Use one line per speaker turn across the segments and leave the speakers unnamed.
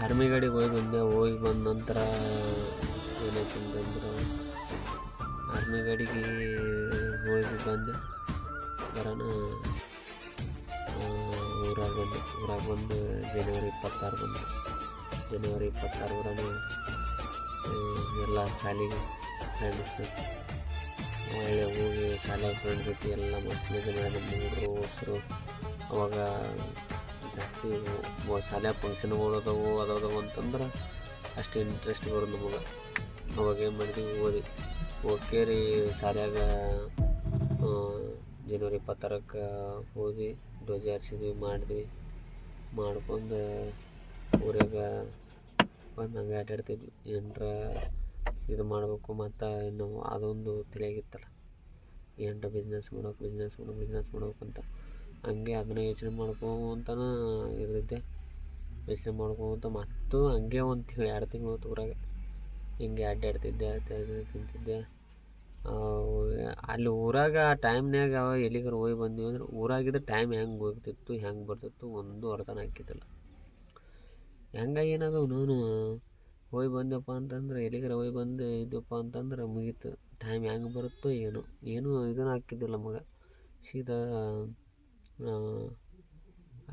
Army ಗಾಡಿಗೆ ಹೋಗಿ ಬಂದೆ. ಹೋಗಿ ಬಂದ ನಂತರ ಏನಾಯ್ತು ಅಂತಂದ್ರೆ ಆರ್ಮಿ ಗಾಡಿಗೆ ಹೋಗಿ ಬಂದೆ ಬರೋಣ ಊರಾಗ ಬಂದು ಜನವರಿ 26 ಬಂದು ಜನವರಿ 26 ಬರೋಣ ಎಲ್ಲ ಶಾಲೆಗೆ ಫ್ರೆಂಡ್ಸ್ ಒಳ್ಳೆ ಹೋಗಿ ಶಾಲೆ ಫ್ರೆಂಡ್ ಜೊತೆ ಎಲ್ಲ ಮಸ್ತ್ ಮಜಾ ಮಾಡಿ ನಮ್ಮ ಹುಡುಗರು ಹೊಸರು. ಅವಾಗ ಜಾಸ್ತಿ ಶಾಲೆ ಫಂಕ್ಷನ್ಗಳು ಅದಾವು ಅಂತಂದ್ರೆ ಅಷ್ಟು ಇಂಟ್ರೆಸ್ಟ್ ಬರೋದು ನಮಗೆ. ಅವಾಗ ಏನು ಮಾಡಿದ್ವಿ, ಓಕೆ ರೀ ಶಾಲ್ಯಾಗ ಜನವರಿ 26ಕ್ಕೆ ಹೋದ್ವಿ, ಧ್ವಜ ಹಾರಿಸಿದ್ವಿ, ಮಾಡ್ಕೊಂಡು ಊರಾಗ ಬಂದು ಹಂಗೆ ಅಡ್ಡಾಡ್ತಿದ್ವಿ. ಏನರ ಇದು ಮಾಡಬೇಕು ಮತ್ತು ಇನ್ನು ಅದೊಂದು ತಲೆಯಾಗಿತ್ತಲ್ಲ, ಏನರ ಬಿಸ್ನೆಸ್ ಮಾಡ್ಬೇಕು ಅಂತ ಹಂಗೆ ಅದನ್ನು ಯೋಚನೆ ಮಾಡ್ಕೊಂತನ ಇರ್ತಿದ್ದೆ. ಯೋಚನೆ ಮಾಡ್ಕೊಂತ ಮತ್ತು ಹಂಗೆ 1 ತಿಂಗಳು 2 ತಿಂಗಳು ಹೋಯ್ತು ಊರಾಗ. ಹಿಂಗೆ ಅಡ್ಡಾಡ್ತಿದ್ದೆ, ತಿಂತಿದ್ದೆ. ಅಲ್ಲಿ ಊರಾಗ ಆ ಟೈಮ್ನಾಗ ಎಲ್ಲಿಗಾರ ಹೋಗಿ ಬಂದ್ವಿ ಅಂದ್ರೆ ಊರಾಗಿದ್ದ ಟೈಮ್ ಹೆಂಗೆ ಹೋಗ್ತಿತ್ತು ಹೆಂಗೆ ಬರ್ತಿತ್ತು ಒಂದು ಅರ್ಥನೇ ಆಗ್ತಿದ್ದಿಲ್ಲ. ಹೆಂಗಾಗಿ ಏನಾದವು ನಾನು ಹೋಗಿ ಬಂದೆಪ್ಪ ಅಂತಂದ್ರೆ ಎಲ್ಲಿಗಾರ ಹೋಗಿ ಬಂದು ಇದ್ದಪ್ಪ ಅಂತಂದ್ರೆ ಮುಗೀತು. ಟೈಮ್ ಹೆಂಗೆ ಬರುತ್ತೋ ಏನೂ ಇದನ್ನು ಹಾಕಿದ್ದಿಲ್ಲ ನಮಗೆ. ಸೀದಾ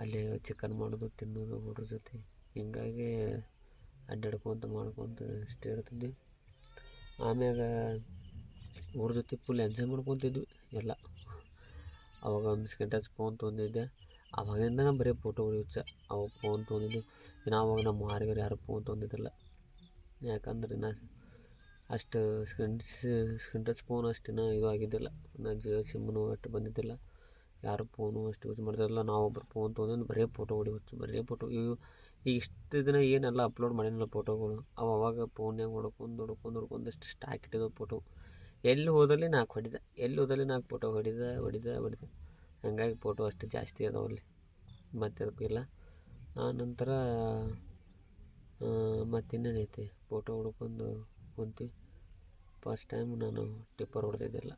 ಅಲ್ಲಿ ಚಿಕನ್ ಮಾಡೋದು ತಿನ್ನೋದು ಹುಡುಗ್ರ ಜೊತೆ ಹಿಂಗಾಗಿ ಅಡ್ಡಾಡ್ಕೊತ ಮಾಡ್ಕೊತ ಇಷ್ಟೇ ಇರ್ತಿದ್ವಿ. ಆಮ್ಯಾಗ ಅವ್ರ ಜೊತೆ ಫುಲ್ ಎಂಜಾಯ್ ಮಾಡ್ಕೊತಿದ್ವಿ ಎಲ್ಲ. ಅವಾಗ ಒಂದು ಸ್ಕೆಟಸ್ ಫೋನ್ ತೊಗೊಂಡಿದ್ದೆ. ಅವಾಗಿಂದ ಬರೀ ಫೋಟೋಗಳು ಹುಚ್ಚ. ಅವಾಗ ಫೋನ್ ತೊಗೊಂಡಿದ್ದು ಇನ್ನು ಅವಾಗ ನಮ್ಮ ಮಾರಿಗರು ಯಾರು ಫೋನ್ ತೊಗೊಂಡಿದ್ದಿಲ್ಲ. ಯಾಕಂದ್ರೆ ಇನ್ನು ಅಷ್ಟು ಸ್ಕ್ರೀನ್ ಟಚ್ ಫೋನ್ ಅಷ್ಟಿನ ಇದು ಆಗಿದ್ದಿಲ್ಲ. ಇನ್ನು ಜಿಯೋ ಸಿಮ್ಮು ಅಷ್ಟು ಬಂದಿದ್ದಿಲ್ಲ. ಯಾರು ಫೋನು ಅಷ್ಟು ಯೂಸ್ ಮಾಡ್ತಿರಲಿಲ್ಲ. ನಾವೊಬ್ಬರು ಫೋನ್ ತೊಗೊಂಡು ಬರೀ ಫೋಟೋ ಹುಚ್ಚು, ಬರೀ ಫೋಟೋ. ಈಗ ಇಷ್ಟು ದಿನ ಏನೆಲ್ಲ ಅಪ್ಲೋಡ್ ಮಾಡಿದ್ನಲ್ಲ ಫೋಟೋಗಳು, ಅವಾಗ ಫೋನ್ಯಾಗ ಹೊಡ್ಕೊಂಡು ಅಷ್ಟು ಸ್ಟಾಕ್ ಇಟ್ಟಿದ್ದವು ಫೋಟೋ. ಎಲ್ಲಿ ಹೋದಲ್ಲಿ 4 ಹೊಡಿದೆ, ಫೋಟೋ ಹೊಡಿದೆ. ಹಂಗಾಗಿ ಫೋಟೋ ಅಷ್ಟು ಜಾಸ್ತಿ ಅದಾವಲ್ಲಿ, ಮತ್ತೆ ಇಲ್ಲ. ಆ ನಂತರ ಮತ್ತಿನ್ನೇನೈತಿ, ಫೋಟೋ ಹೊಡ್ಕೊಂಡು ಕುಂತು ಫಸ್ಟ್ ಟೈಮ್ ನಾನು ಟಿಪ್ಪರ್ ಹೊಡೆದಿದ್ದಿಲ್ಲ,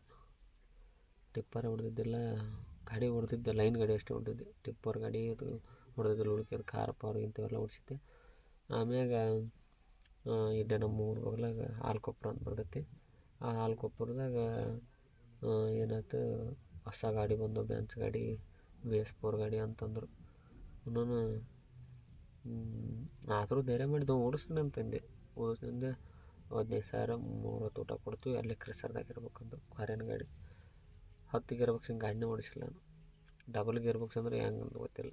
ಗಾಡಿ ಹೊಡೆದಿದ್ದೆ, ಲೈನ್ ಗಾಡಿ ಅಷ್ಟೇ ಹೊಡೆದಿದ್ದೆ. ಟಿಪ್ಪರ್ ಗಾಡಿ ಅದು ಹೊಡೆದಿದ್ದಿಲ್ಲ. ಉಳ್ಕೆದು ಕಾರ್ ಇಂಥವೆಲ್ಲ ಓಡಿಸಿದ್ದೆ. ಆಮ್ಯಾಗ ಇದ್ದೆ ನಮ್ಮ ಊರ ಬಗಲಾಗ ಹಾಲ್ಕೊಪ್ರ ಅಂತ ಬರ್ತೈತಿ. ಆ ಹಾಲ್ಕೊಪ್ರದಾಗ ಏನಾಯ್ತು, ಹೊಸ ಗಾಡಿ ಬಂದು ಬೆಂಚ್ ಗಾಡಿ BS4 ಗಾಡಿ ಅಂತಂದರು. ನಾನು ಆದರೂ ಧೈರ್ಯ ಮಾಡಿದ್ದು ಓಡಿಸ್ತೀನಿ ಅಂತಂದೆ. 15,000 30 ಊಟ ಕೊಡ್ತೀವಿ, ಅಲ್ಲೇ ಕ್ರೆಸರ್ದಾಗ ಇರ್ಬೇಕಂದು ಫಾರಿನ್ ಗಾಡಿ. 10 ಗೇರ್ ಬಾಕ್ಸಿನ ಗಾಡಿನೇ ಓಡಿಸಿಲ್ಲ ನಾನು. ಡಬಲ್ ಗೇರ್ ಬಾಕ್ಸ್ ಅಂದರೆ ಹೆಂಗಂತ ಗೊತ್ತಿಲ್ಲ.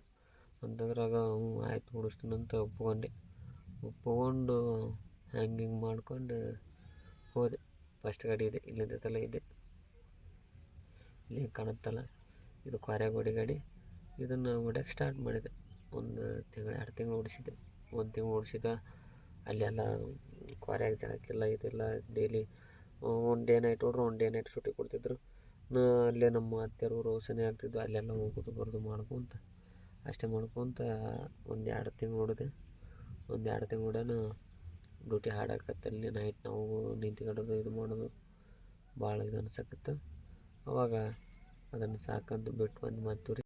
ಅಂತಂದ್ರಾಗ ಆಯ್ತು ಓಡಿಸ್ತೀನಿ ಅಂತ ಒಪ್ಪಿಕೊಂಡು ಹಿಂಗೆ ಮಾಡ್ಕೊಂಡು ಹೋದೆ. ಫಸ್ಟ್ ಗಾಡಿ ಇದೆ, ಇಲ್ಲಿಂದೈತಲ್ಲ ಇದೆ, ಇಲ್ಲಿ ಕಾಣುತ್ತಲ್ಲ ಇದು ಕ್ವಾರ್ಯಾಗೋಡಿ ಗಾಡಿ. ಇದನ್ನು ಹೊಡ್ಯಕ್ಕೆ ಸ್ಟಾರ್ಟ್ ಮಾಡಿದೆ. 1 ತಿಂಗಳು 2 ತಿಂಗಳು ಓಡಿಸಿದ್ದೆ. 1 ತಿಂಗಳು ಓಡಿಸಿದ. ಅಲ್ಲೆಲ್ಲ ಕ್ವಾರ್ಯಾಗ ಜನಕ್ಕೆಲ್ಲ ಇದಿಲ್ಲ. ಡೈಲಿ 1 ಡೇ ನೈಟ್ ಹೊಡ್ರು 1 ಡೇ ನೈಟ್ ಸೂಟಿ ಕೊಡ್ತಿದ್ರು. ಅಲ್ಲೇ ನಮ್ಮ ಅತ್ತೆಯವರು ಸನಿ ಆಗ್ತಿದ್ದು, ಅಲ್ಲೆಲ್ಲ ಹೋಗೋದು ಬರೋದು ಮಾಡ್ಕೊತ ಅಷ್ಟೇ ಮಾಡ್ಕೊತ 1-2 ತಿಂಗಳು ಹೊಡೆದೆ. 1-2 ತಿಂಗಳು ಹೊಡ್ಯಾನ ಡ್ಯೂಟಿ ಹಾಡಾಕತ್ತಲ್ಲಿ ನೈಟ್ ನಾವು ನಿಂತ್ಕೊಳ್ಳೋದು ಇದು ಮಾಡೋದು ಭಾಳ ಇದು ಅನ್ಸಕತ್ತು. ಅವಾಗ ಅದನ್ನು ಸಾಕಂತ ಬಿಟ್ಟು ಬಂದು ಮತ್ತೆ